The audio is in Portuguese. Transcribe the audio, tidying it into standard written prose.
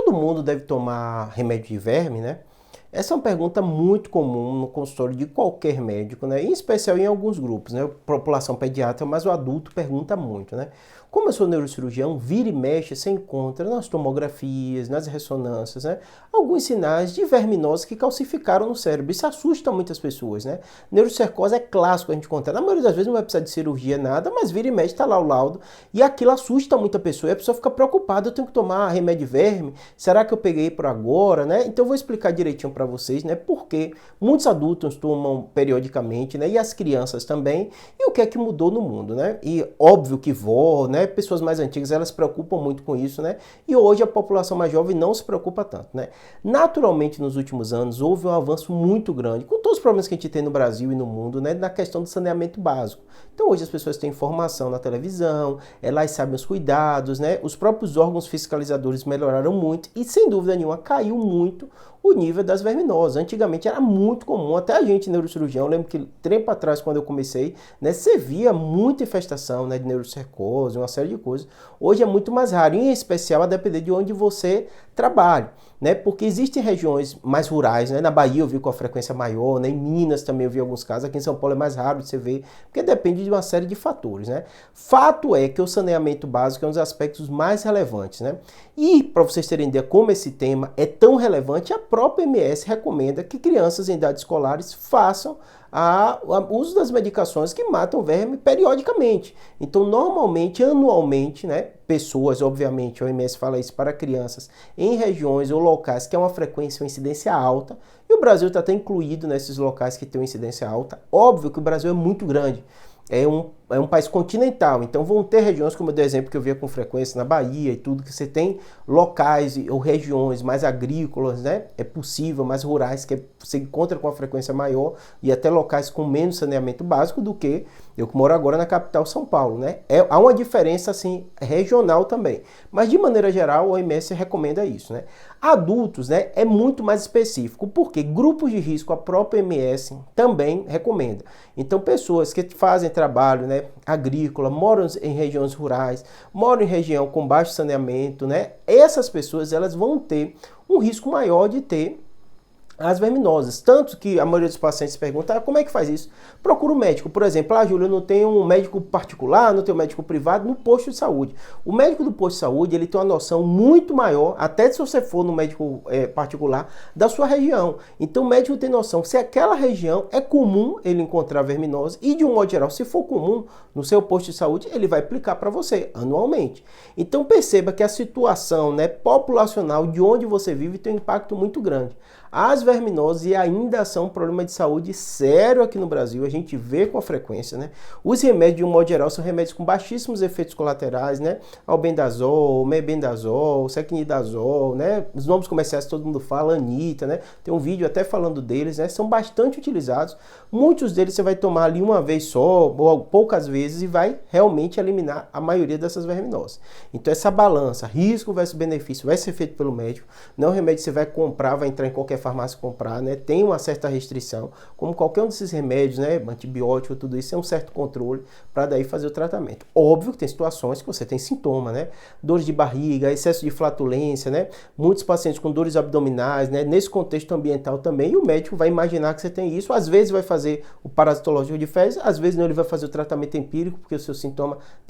Todo mundo deve tomar remédio de verme, né? Essa é uma pergunta muito comum no consultório de qualquer médico, né? Em especial em alguns grupos, né? População pediátrica, mas o adulto pergunta muito, né? Como eu sou neurocirurgião, vira e mexe, você encontra nas tomografias, nas ressonâncias, né? Alguns sinais de verminose que calcificaram no cérebro. Isso assusta muitas pessoas, né? Neurocercose é clássico a gente encontrar. Na maioria das vezes não vai precisar de cirurgia, nada, mas vira e mexe, está lá o laudo. E aquilo assusta muita pessoa. E a pessoa fica preocupada, eu tenho que tomar remédio de verme? Será que eu peguei por agora, né? Então eu vou explicar direitinho para vocês, né? Porque muitos adultos tomam periodicamente, né? E as crianças também. E o que é que mudou no mundo, né? E óbvio que vó, né? Pessoas mais antigas, elas se preocupam muito com isso, né? E hoje a população mais jovem não se preocupa tanto, né? Naturalmente, nos últimos anos, houve um avanço muito grande, com todos os problemas que a gente tem no Brasil e no mundo, né? Na questão do saneamento básico. Então hoje as pessoas têm informação na televisão, elas sabem os cuidados, né? Os próprios órgãos fiscalizadores melhoraram muito e, sem dúvida nenhuma, caiu muito o nível das verminoses. Antigamente era muito comum, até a gente neurocirurgião, eu lembro que tempo atrás, quando eu comecei, né, você via muita infestação, né, de neurocercose, uma série de coisas. Hoje é muito mais raro, em especial a depender de onde você trabalha, né, porque existem regiões mais rurais, né, na Bahia eu vi com a frequência maior, né, em Minas também eu vi alguns casos, aqui em São Paulo é mais raro de você ver, porque depende de uma série de fatores, né. Fato é que o saneamento básico é um dos aspectos mais relevantes, né, e para vocês terem ideia como esse tema é tão relevante, a própria OMS recomenda que crianças em idades escolares façam o uso das medicações que matam verme periodicamente. Então, normalmente, anualmente, né, pessoas, obviamente, a OMS fala isso para crianças em regiões ou locais que é uma frequência, uma incidência alta, e o Brasil está até incluído nesses locais que tem uma incidência alta. Óbvio que o Brasil é muito grande. É um país continental, então vão ter regiões, como eu dei exemplo que eu via com frequência na Bahia e tudo, que você tem locais ou regiões mais agrícolas, né? É possível, mais rurais, que você encontra com uma frequência maior e até locais com menos saneamento básico do que eu que moro agora na capital São Paulo, né? Há uma diferença, assim, regional também. Mas, de maneira geral, o OMS recomenda isso, né? Adultos, né, é muito mais específico, porque grupos de risco a própria OMS também recomenda. Então, pessoas que fazem trabalho, né, agrícola, moram em regiões rurais, moram em região com baixo saneamento, né, essas pessoas elas vão ter um risco maior de ter as verminoses. Tanto que a maioria dos pacientes pergunta, como é que faz isso? Procura um médico. Por exemplo, Júlia, eu não tenho um médico particular, não tenho um médico privado no posto de saúde. O médico do posto de saúde, ele tem uma noção muito maior, até se você for no médico particular, da sua região. Então o médico tem noção se aquela região é comum ele encontrar verminose e, de um modo geral, se for comum no seu posto de saúde, ele vai aplicar para você anualmente. Então perceba que a situação, né, populacional de onde você vive tem um impacto muito grande. As verminoses ainda são um problema de saúde sério aqui no Brasil, a gente vê com frequência, né? Os remédios, de um modo geral, são remédios com baixíssimos efeitos colaterais, né? Albendazol, mebendazol, secnidazol, né? Os nomes comerciais todo mundo fala, Anitta, né? Tem um vídeo até falando deles, né? São bastante utilizados. Muitos deles você vai tomar ali uma vez só, ou poucas vezes, e vai realmente eliminar a maioria dessas verminoses. Então essa balança, risco versus benefício, vai ser feito pelo médico. Não é um remédio que você vai comprar, vai entrar em qualquer farmácia comprar, né? Tem uma certa restrição, como qualquer um desses remédios, né? Antibiótico, tudo isso é um certo controle para daí fazer o tratamento. Óbvio que tem situações que você tem sintoma, né? Dores de barriga, excesso de flatulência, né? Muitos pacientes com dores abdominais, né? Nesse contexto ambiental também, e o médico vai imaginar que você tem isso, às vezes vai fazer o parasitológico de fezes, às vezes não, ele vai fazer o tratamento empírico, porque o seu sintoma está